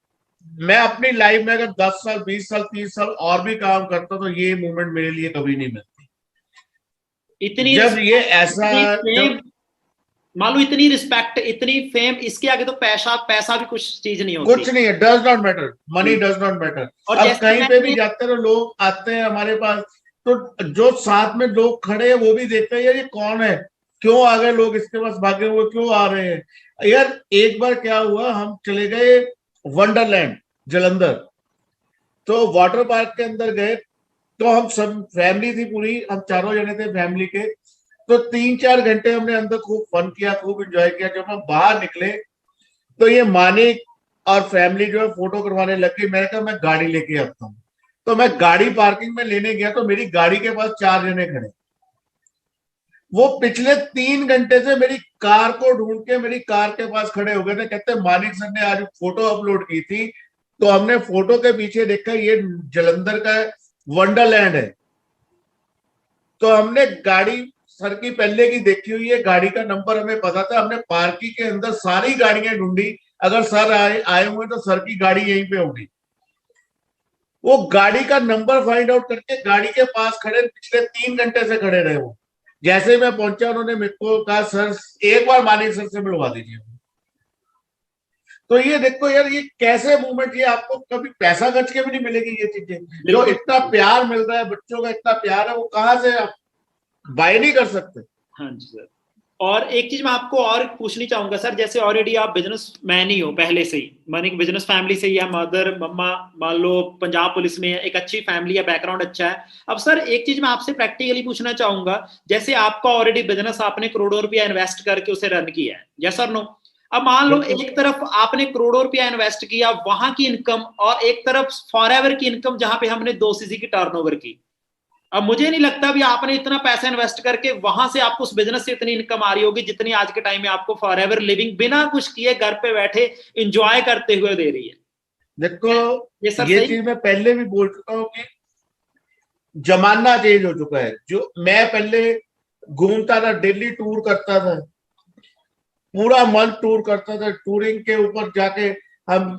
मैं अपनी लाइफ में अगर 10 साल, 20 साल, 30 साल और भी काम करता, तो ये मूवमेंट मेरे लिए कभी नहीं मिलती। इतनी जब ये ऐसा, मान लो इतनी रिस्पेक्ट, इतनी फेम, इसके आगे तो पैसा भी कुछ चीज नहीं होती। कुछ नहीं है। Does not matter, money does not matter. और अब कहीं पे भी जाते हैं, लोग आते हैं हमारे पास, तो जो साथ में लोग खड़े हैं वो भी देखते हैं, यार ये कौन है, क्यों आ गए लोग इसके पास, भागे हुए क्यों आ रहे हैं। यार एक बार क्या हुआ, हम चले गए वंडरलैंड जलंधर, तो वाटर पार्क के अंदर गए। तो हम सब फैमिली थी पूरी, हम चारों जने थे फैमिली के। तो 3-4 घंटे हमने अंदर खूब फन किया, खूब एंजॉय किया। जब हम बाहर निकले तो ये मानिक और फैमिली जो है फोटो करवाने लग गई। मैंने कहा मैं गाड़ी लेके आता हूँ। तो मैं गाड़ी पार्किंग में लेने गया, तो मेरी गाड़ी के पास 4 जने खड़े। वो पिछले 3 घंटे से मेरी कार को ढूंढ के मेरी कार के पास खड़े हो गए थे। कहते मानिक सर ने आज फोटो अपलोड की थी, तो हमने फोटो के पीछे देखा ये जलंधर का वंडरलैंड है। तो हमने गाड़ी सर की पहले की देखी हुई है, गाड़ी का नंबर हमें पता था। हमने पार्किंग के अंदर सारी गाड़ियां ढूंढी, अगर सर आए हुए तो सर की गाड़ी यहीं पे होगी। वो गाड़ी का नंबर फाइंड आउट करके गाड़ी के पास खड़े, पिछले 3 घंटे से खड़े रहे। वो जैसे मैं पहुंचा, उन्होंने मेरे को कहा सर एक बार मानिक सर से मिलवा दीजिए। तो ये देखो यार, ये कैसे मूवमेंट, ये आपको कभी पैसा खर्च के भी नहीं मिलेगी। ये चीजें जो इतना प्यार मिल रहा है, बच्चों का इतना प्यार है, वो कहाँ से आप बाय नहीं कर सकते। हाँ जी सर। और एक चीज मैं आपको और पूछनी चाहूंगा सर, जैसे ऑलरेडी आप बिजनेस मैन ही हो पहले से ही, मानी बिजनेस फैमिली से ही है, मदर मम्मा मान लो पंजाब पुलिस में है, एक अच्छी फैमिली है, बैकग्राउंड अच्छा है। अब सर एक चीज मैं आपसे प्रैक्टिकली पूछना चाहूंगा, जैसे आपका ऑलरेडी बिजनेस आपने करोड़ों रुपया इन्वेस्ट करके उसे रन किया है, यस और नो? अब मान लो एक तरफ आपने करोड़ों रुपया इन्वेस्ट किया, वहां की इनकम, और एक तरफ फॉरएवर की इनकम जहां पे हमने 2 सीसी की टर्नओवर की। अब मुझे नहीं लगता भी आपने इतना पैसा इन्वेस्ट करके वहां से आपको उस बिजनेस से इतनी इनकम आ रही होगी जितनी आज के टाइम में आपको फॉरएवर लिविंग बिना कुछ किए घर पे बैठे एंजॉय करते हुए दे रही है। देखो ये चीज मैं पहले भी बोल चुका हूँ कि जमाना चेंज हो चुका है। जो मैं पहले घूमता था, डेली टूर करता था, पूरा मंथ टूर करता था। टूरिंग के ऊपर जाके हम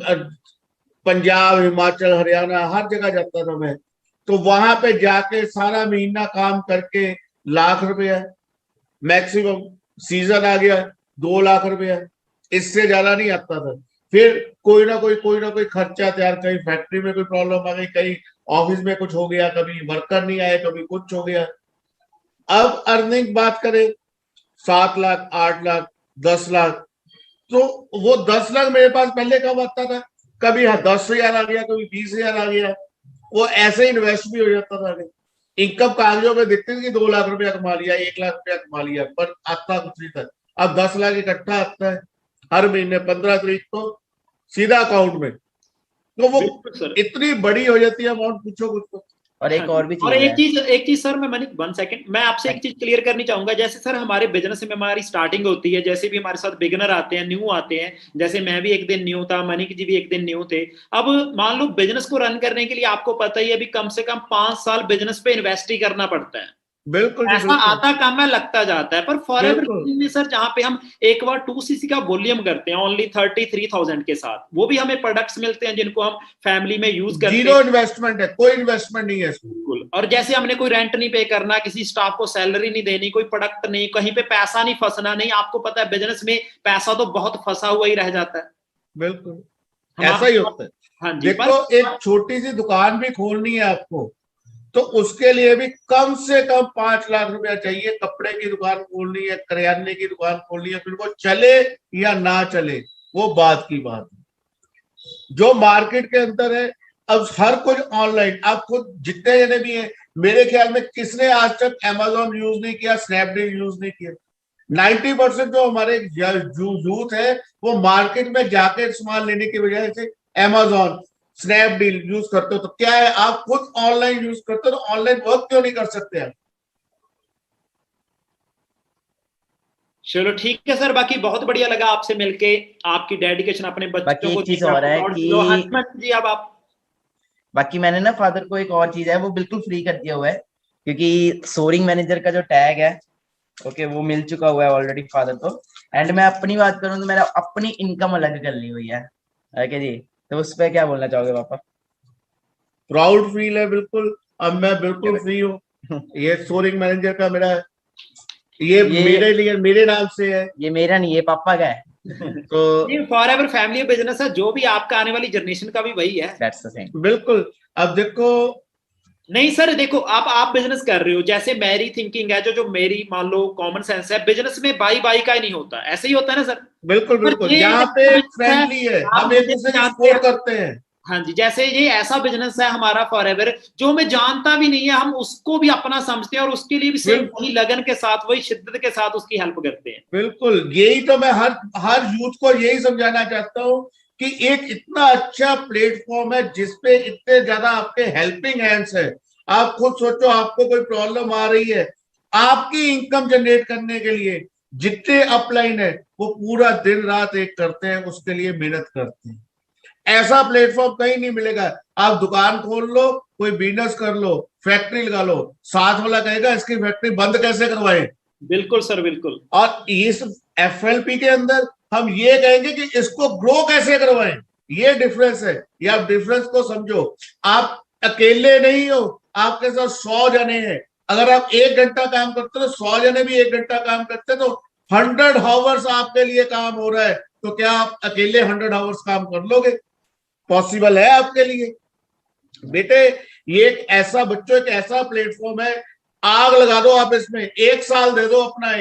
पंजाब, हिमाचल, हरियाणा हर जगह जाता था मैं। तो वहां पे जाके सारा महीना काम करके लाख रुपया मैक्सिमम, सीजन आ गया 2 लाख रुपया, इससे ज्यादा नहीं आता था। फिर कोई ना कोई खर्चा तैयार, कहीं फैक्ट्री में कोई प्रॉब्लम आ गई, कहीं ऑफिस में कुछ हो गया, कभी वर्कर नहीं आए, कभी कुछ हो गया। अब अर्निंग बात करें 7 लाख, 8 लाख, 10 लाख, तो वो 10 लाख मेरे पास पहले कब आता था? कभी 10,000 आ गया, कभी 20,000 आ गया, वो ऐसे इन्वेस्ट भी हो जाता था। इनकम कागजों में दिखती थी कि 2 लाख रुपया कमा लिया, 1 लाख रुपया कमा लिया, पर आता कुछ नहीं था। अब 10 लाख इकट्ठा आता है हर महीने 15 तारीख को सीधा अकाउंट में, तो वो इतनी बड़ी हो जाती है अमाउंट, पूछो कुछ तो। और एक और भी चीज और है। एक चीज सर, मैं मनीष 1 सेकंड, मैं आपसे एक चीज क्लियर करनी चाहूंगा। जैसे सर हमारे बिजनेस में हमारी स्टार्टिंग होती है, जैसे भी हमारे साथ बिगिनर आते हैं, न्यू आते हैं, जैसे मैं भी एक दिन न्यू था, मनीष जी भी एक दिन न्यू थे। अब मान लो बिजनेस को रन करने के लिए आपको पता ही है अभी कम से कम 5 साल बिजनेस पे इन्वेस्ट ही करना पड़ता है। बिल्कुल ऐसा आता कम है, लगता जाता है। पर फॉरएवर में सर जहां पे हम एक बार 2cc का वॉल्यूम करते हैं ओनली 33,000 के साथ, वो भी हमें प्रोडक्ट्स मिलते हैं जिनको हम फैमिली में यूज करते हैं। जीरो इन्वेस्टमेंट है, कोई इन्वेस्टमेंट नहीं है बिल्कुल। और जैसे हमने कोई रेंट नहीं पे करना, किसी स्टाफ को सैलरी नहीं देनी, कोई प्रोडक्ट नहीं, कहीं पे पैसा नहीं फंसना नहीं। आपको पता है बिजनेस में पैसा तो बहुत फंसा हुआ ही रह जाता है। बिल्कुल ऐसा ही होता है। हाँ जी। देखो एक छोटी सी दुकान भी खोलनी है आपको, तो उसके लिए भी कम से कम 5 लाख रुपया चाहिए। कपड़े की दुकान खोलनी है, करियाने की दुकान खोलनी है, फिर वो चले या ना चले वो बात की बात है। जो मार्केट के अंदर है अब हर कुछ ऑनलाइन, आप खुद जितने जने भी हैं, मेरे ख्याल में किसने आज तक Amazon यूज नहीं किया, स्नैपडील यूज नहीं किया। 90% जो हमारे यूथ है वो मार्केट में जाकर सामान लेने की बजाय से Amazon स्नैपडील यूज करते हो। तो क्या है, आप खुद ऑनलाइन यूज करते हो, तो ऑनलाइन वर्क क्यों नहीं कर सकते हैं? चलो ठीक है सर, बाकी बहुत बढ़िया लगा आपसे मिलके, आपकी डेडिकेशन अपने बच्चों को। चीज और है कि जी अब आप, बाकी मैंने ना फादर को एक और चीज है वो बिल्कुल फ्री कर दिया हुआ है, क्योंकि सोरिंग मैनेजर का जो टैग है ओके वो मिल चुका हुआ है ऑलरेडी फादर को। एंड मैं अपनी बात करूं तो मेरा अपनी इनकम अलग कर ली हुई है ओके जी। तो उस पर क्या बोलना चाहोगे पापा? प्राउड फील है बिल्कुल। अब मैं बिल्कुल फ्री हूँ। ये सोरिंग मैनेजर का मेरा ये मेरे लिए, मेरे नाम से है, ये मेरा नहीं, ये पापा का है। तो फॉरएवर फैमिली बिजनेस है, जो भी आपका आने वाली जनरेशन का भी वही है। That's the thing. बिल्कुल। अब देखो नहीं सर, देखो आप बिजनेस कर रहे हो, जैसे मेरी थिंकिंग है, जो मेरी मान लो कॉमन सेंस है, बिजनेस में बाई का ही नहीं होता, ऐसे ही होता है ना सर? बिल्कुल बिल्कुल। यहाँ पे फ्रेंडली है, हम एक दूसरे की सपोर्ट करते हैं। हाँ जी, जैसे ये ऐसा बिजनेस है हमारा फॉरएवर, जो हमें जानता भी नहीं है, हम उसको भी अपना समझते हैं और उसके लिए भी सेम वही लगन के साथ, वही शिद्दत के साथ उसकी हेल्प करते हैं। बिल्कुल, यही तो मैं हर यूथ को यही समझाना चाहता हूँ कि एक इतना अच्छा प्लेटफॉर्म है जिसपे इतने ज्यादा आपके हेल्पिंग हैंड्स है। आप खुद सोचो, आपको कोई प्रॉब्लम आ रही है, आपकी इनकम जनरेट करने के लिए जितने अपलाइन है वो पूरा दिन रात एक करते हैं, उसके लिए मेहनत करते हैं। ऐसा प्लेटफॉर्म कहीं नहीं मिलेगा। आप दुकान खोल लो, कोई बिजनेस कर लो, फैक्ट्री लगा लो, साथ वाला कहेगा इसकी फैक्ट्री बंद कैसे करवाए। बिल्कुल सर, बिल्कुल। और इस FLP के अंदर हम ये कहेंगे कि इसको ग्रो कैसे करवाएं। ये डिफरेंस है, ये आप डिफरेंस को समझो। आप अकेले नहीं हो, आपके साथ 100 जने हैं। अगर आप 1 घंटा काम करते हो, 100 जने भी 1 घंटा काम करते हैं, तो 100 आवर्स आपके लिए काम हो रहा है। तो क्या आप अकेले 100 आवर्स काम कर लोगे? पॉसिबल है आपके लिए बेटे। ये एक ऐसा बच्चों, एक ऐसा प्लेटफॉर्म है, आग लगा दो आप इसमें। 1 साल दे दो अपना,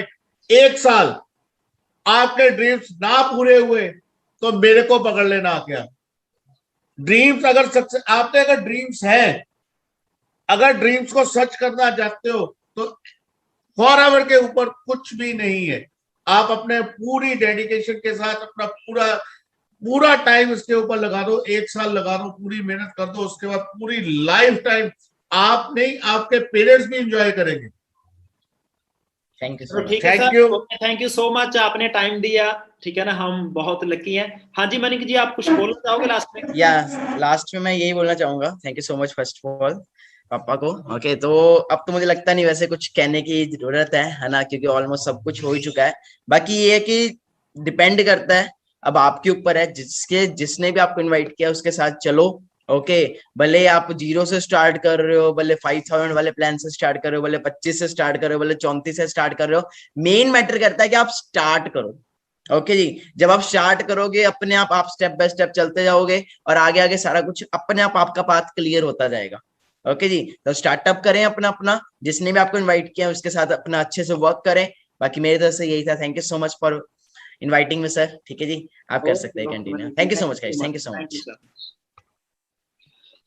एक साल आपके ड्रीम्स ना पूरे हुए तो मेरे को पकड़ लेना क्या। ड्रीम्स अगर सक्सेस, आपके अगर ड्रीम्स हैं, अगर ड्रीम्स को सच करना चाहते हो, तो फॉरएवर के ऊपर कुछ भी नहीं है। आप अपने पूरी डेडिकेशन के साथ अपना पूरा टाइम इसके ऊपर लगा दो, 1 साल लगा दो, पूरी मेहनत कर दो, उसके बाद पूरी लाइफ टाइम आप नहीं, आपके पेरेंट्स भी एंजॉय करेंगे। Thank you sir. Thank you so much, आपने टाइम दिया, ठीक है ना, हम बहुत लकी हैं। हाँ जी मनिक जी, आप कुछ बोलना चाहोगे लास्ट में? या लास्ट में मैं यही बोलना चाहूंगा, thank you so much first of all पापा को। ओके तो अब तो मुझे लगता नहीं वैसे कुछ कहने की जरूरत है ना, क्योंकि ऑलमोस्ट सब कुछ हो ही चुका है। बाकी ये है कि डिपेंड करता है, अब आपके ऊपर है, जिसने भी आपको इनवाइट किया उसके साथ चलो। ओके भले आप 0 से स्टार्ट कर रहे हो, भले 5000 वाले प्लान से स्टार्ट कर रहे हो, भले 25 से स्टार्ट कर रहे हो, भले 34 से स्टार्ट कर रहे हो, मेन मैटर करता है कि आप स्टार्ट करो। ओके जी, जब आप स्टार्ट करोगे अपने आप स्टेप बाय स्टेप चलते जाओगे और आगे आगे सारा कुछ अपने आप आपका पाथ क्लियर होता जाएगा। ओके जी, तो स्टार्टअप करें अपना जिसने भी आपको इनवाइट किया उसके साथ अपना अच्छे से वर्क करें। बाकी मेरी तरफ से यही था। Thank you so much for inviting में सर। ठीक है जी, आप कर सकते हैं continue. Thank you so much guys, thank you so much.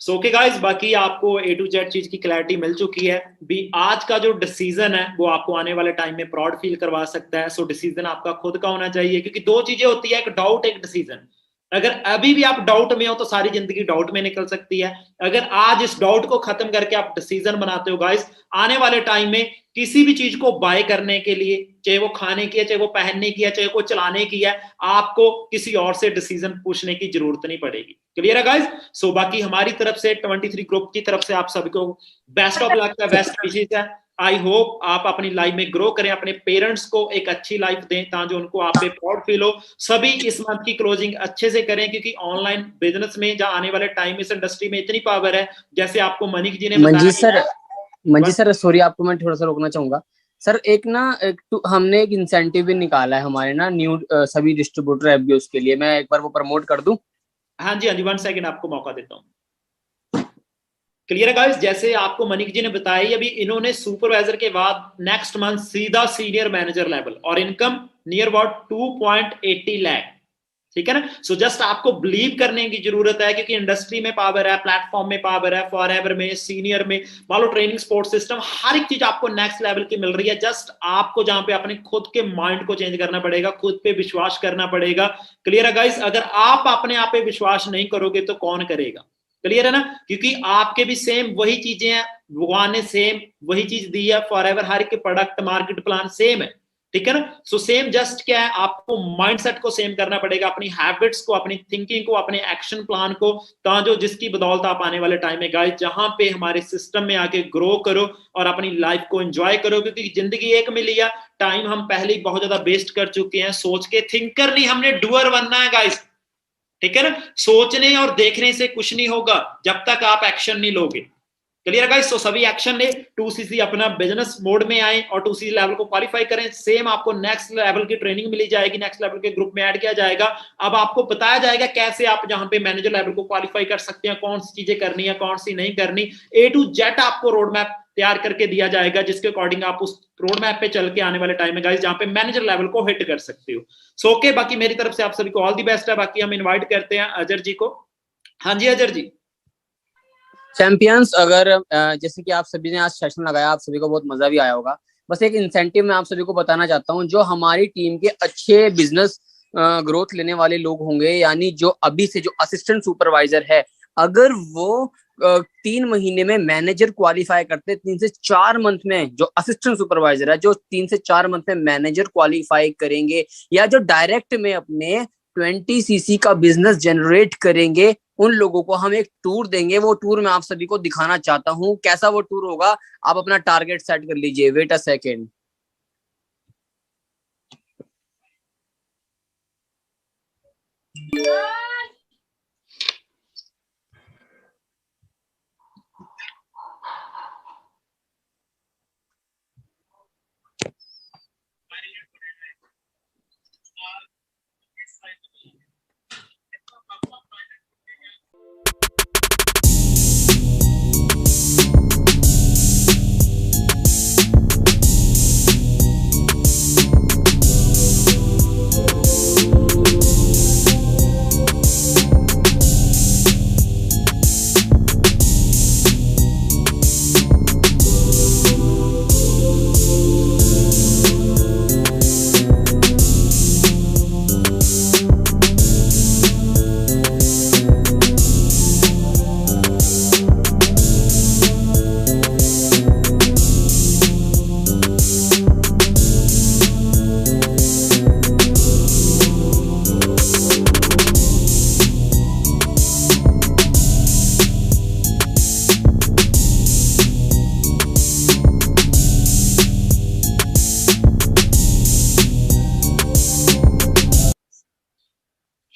So okay guys, बाकी आपको A to Z चीज की क्लैरिटी मिल चुकी है। भी आज का जो डिसीजन है वो आपको आने वाले टाइम में प्राउड फील करवा सकता है। सो डिसीजन आपका खुद का होना चाहिए, क्योंकि दो चीजें होती है, एक डाउट, एक डिसीजन। अगर अभी भी आप डाउट में हो तो सारी जिंदगी डाउट में निकल सकती है। अगर आज इस डाउट को खत्म करके आप डिसीजन बनाते हो गाइस, आने वाले टाइम में किसी भी चीज को बाय करने के लिए, चाहे वो खाने की है, चाहे वो पहनने की है, चाहे वो चलाने की है, आपको किसी और से डिसीजन पूछने की जरूरत नहीं पड़ेगी। क्लियर है गाइस? सो बाकी हमारी तरफ से 23 ग्रुप की तरफ से आप सभी को बेस्ट ऑफ लक है, बेस्ट विशेस है। आई होप आप अपनी लाइफ में ग्रो करें, अपने पेरेंट्स को एक अच्छी लाइफ दें ताकि उनको आप पे प्राउड फील हो। सभी इस मंथ की क्लोजिंग अच्छे से करें, क्योंकि ऑनलाइन बिजनेस में जहां आने वाले टाइम इस इंडस्ट्री में इतनी पावर है, जैसे आपको मनीष जी ने बताया। मंजी सर सॉरी, आपको मैं थोड़ा सा रोकना चाहूंगा सर। हमने एक इंसेंटिव भी निकाला है हमारे ना न्यू सभी डिस्ट्रीब्यूटर एफबीओस के लिए। मैं एक बार वो प्रमोट कर दूं? हाँ जी, 1 सेकंड आपको मौका देता हूँ। क्लियर है गाइस? जैसे आपको मनीष जी ने बताया, अभी इन्होंने सुपरवाइजर के बाद नेक्स्ट मंथ सीधा सीनियर मैनेजर लेवल, और इनकम नियर अबाउट 2.80 लाख। ठीक है ना? सो जस्ट आपको बिलीव करने की जरूरत है, क्योंकि इंडस्ट्री में पावर है, प्लेटफॉर्म में पावर है, फॉरएवर में, सीनियर में, मान लो ट्रेनिंग, सपोर्ट सिस्टम, हर एक चीज आपको नेक्स्ट लेवल की मिल रही है। जस्ट आपको जहां पे अपने खुद के माइंड को चेंज करना पड़ेगा, खुद पे विश्वास करना पड़ेगा। क्लियर है गाइस? अगर आप अपने आप पे विश्वास नहीं करोगे तो कौन करेगा? क्लियर है ना? क्योंकि आपके भी सेम वही चीजें हैं, भगवान ने सेम वही चीज दी है फॉरएवर, हर एक प्रोडक्ट मार्केट प्लान सेम है। ठीक है ना? सो सेम जस्ट क्या है, आपको माइंडसेट को सेम करना पड़ेगा, अपनी हैबिट्स को, अपनी थिंकिंग को, अपने एक्शन प्लान को, जो जिसकी बदौलत आप आने वाले टाइम में गाइस जहां पे हमारे सिस्टम में आके ग्रो करो और अपनी लाइफ को एंजॉय करो। क्योंकि जिंदगी एक मिली है, टाइम हम पहले ही बहुत ज्यादा वेस्ट कर चुके हैं। सोच के थिंकर नहीं, हमने डूअर बनना है गाइस। ठीक है ना? सोचने और देखने से कुछ नहीं होगा जब तक आप एक्शन नहीं लोगे। Clear guys? सो सभी एक्शन ले, 2cc अपना बिजनेस मोड में आए और 2cc लेवल को क्वालिफाई करें। सेम आपको नेक्स्ट लेवल की ट्रेनिंग मिली जाएगी, नेक्स्ट लेवल के ग्रुप में ऐड किया जाएगा। अब आपको बताया जाएगा कैसे आप जहां पे मैनेजर लेवल को क्वालिफाई कर सकते हैं, कौन सी चीजें करनी है, कौन सी नहीं करनी। A to Z आपको रोड मैप तैयार करके दिया जाएगा, जिसके अकॉर्डिंग आप उस रोड मैप पे चल के आने वाले टाइम में गाइस जहां पे मैनेजर लेवल को हिट कर सकते हो। सो ओके, बाकी मेरी तरफ से आप सभी को ऑल दी बेस्ट है। बाकी हम इनवाइट करते हैं अजर जी को। हाँ जी अजर जी। चैंपियंस, अगर जैसे कि आप सभी ने आज सेशन लगाया, आप सभी को बहुत मजा भी आया होगा। बस एक इंसेंटिव मैं आप सभी को बताना चाहता हूँ, जो हमारी टीम के अच्छे बिजनेस ग्रोथ लेने वाले लोग होंगे, यानी जो अभी से जो असिस्टेंट सुपरवाइजर है, अगर वो 3 महीने में मैनेजर क्वालिफाई करते, 3 से 4 मंथ में जो असिस्टेंट सुपरवाइजर है, जो 3 से 4 मंथ में मैनेजर क्वालिफाई करेंगे, या जो डायरेक्ट में अपने 20cc का बिजनेस जनरेट करेंगे, उन लोगों को हम एक टूर देंगे। वो टूर मैं आप सभी को दिखाना चाहता हूँ। कैसा वो टूर होगा, आप अपना टारगेट सेट कर लीजिए। Wait a second.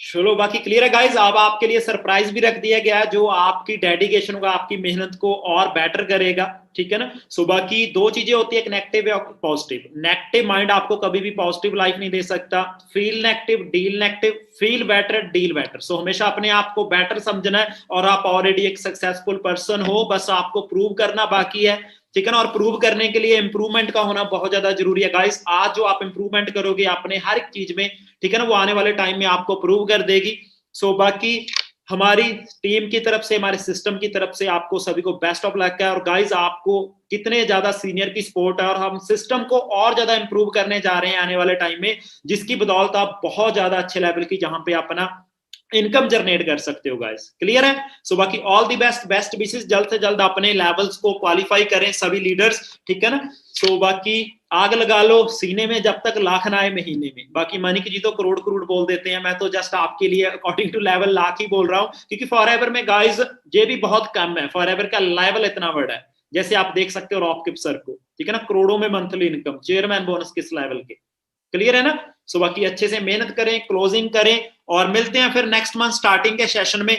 चलो बाकी क्लियर है गाइस। अब आपके लिए सरप्राइज भी रख दिया गया है, जो आपकी डेडिकेशन होगा, आपकी मेहनत को और बेटर करेगा। ठीक है ना? सो बाकी 2 चीजें होती है, एक नेगेटिव और पॉजिटिव। नेगेटिव माइंड आपको कभी भी पॉजिटिव लाइफ नहीं दे सकता। Feel negative, deal negative, feel better, deal better. So हमेशा अपने आप को बेटर समझना है, और आप ऑलरेडी एक सक्सेसफुल पर्सन हो, बस आपको प्रूव करना बाकी है। ठीक है ना, और प्रूव करने के लिए इंप्रूवमेंट का होना बहुत ज्यादा जरूरी है गाइस। आज जो आप इंप्रूवमेंट करोगे अपने हर एक चीज में, ठीक है ना, वो आने वाले टाइम में आपको प्रूव कर देगी। सो बाकी हमारी टीम की तरफ से, हमारे सिस्टम की तरफ से आपको सभी को बेस्ट ऑफ लक है। और गाइस आपको कितने ज्यादा सीनियर की सपोर्ट है, और हम सिस्टम को और ज्यादा इंप्रूव करने जा रहे हैं आने वाले टाइम में, जिसकी बदौलत आप बहुत ज्यादा अच्छे लेवल की जहां पे अपना इनकम जनरेट कर सकते हो गाइस। क्लियर है? सो बाकी ऑल दी बेस्ट विशेस, जल्द से जल्द अपने लेवल्स को क्वालिफाई करें सभी लीडर्स, ठीक है ना। सो बाकी आग लगा लो सीने में जब तक लाख ना आए महीने में। बाकी मानिक जी तो करोड़ करोड़ बोल देते हैं, मैं तो जस्ट आपके लिए अकॉर्डिंग टू लेवल लाख ही बोल रहा हूँ, क्योंकि फॉरएवर में गाइस ये भी बहुत कम है, फॉरएवर का लेवल इतना बड़ा है। जैसे आप देख सकते हो रॉक सर को, ठीक है ना, करोड़ों में मंथली इनकम, चेयरमैन बोनस किस लेवल के। क्लियर है ना? सो बाकी अच्छे से मेहनत करें, क्लोजिंग करें, और मिलते हैं फिर नेक्स्ट मंथ स्टार्टिंग के सेशन में।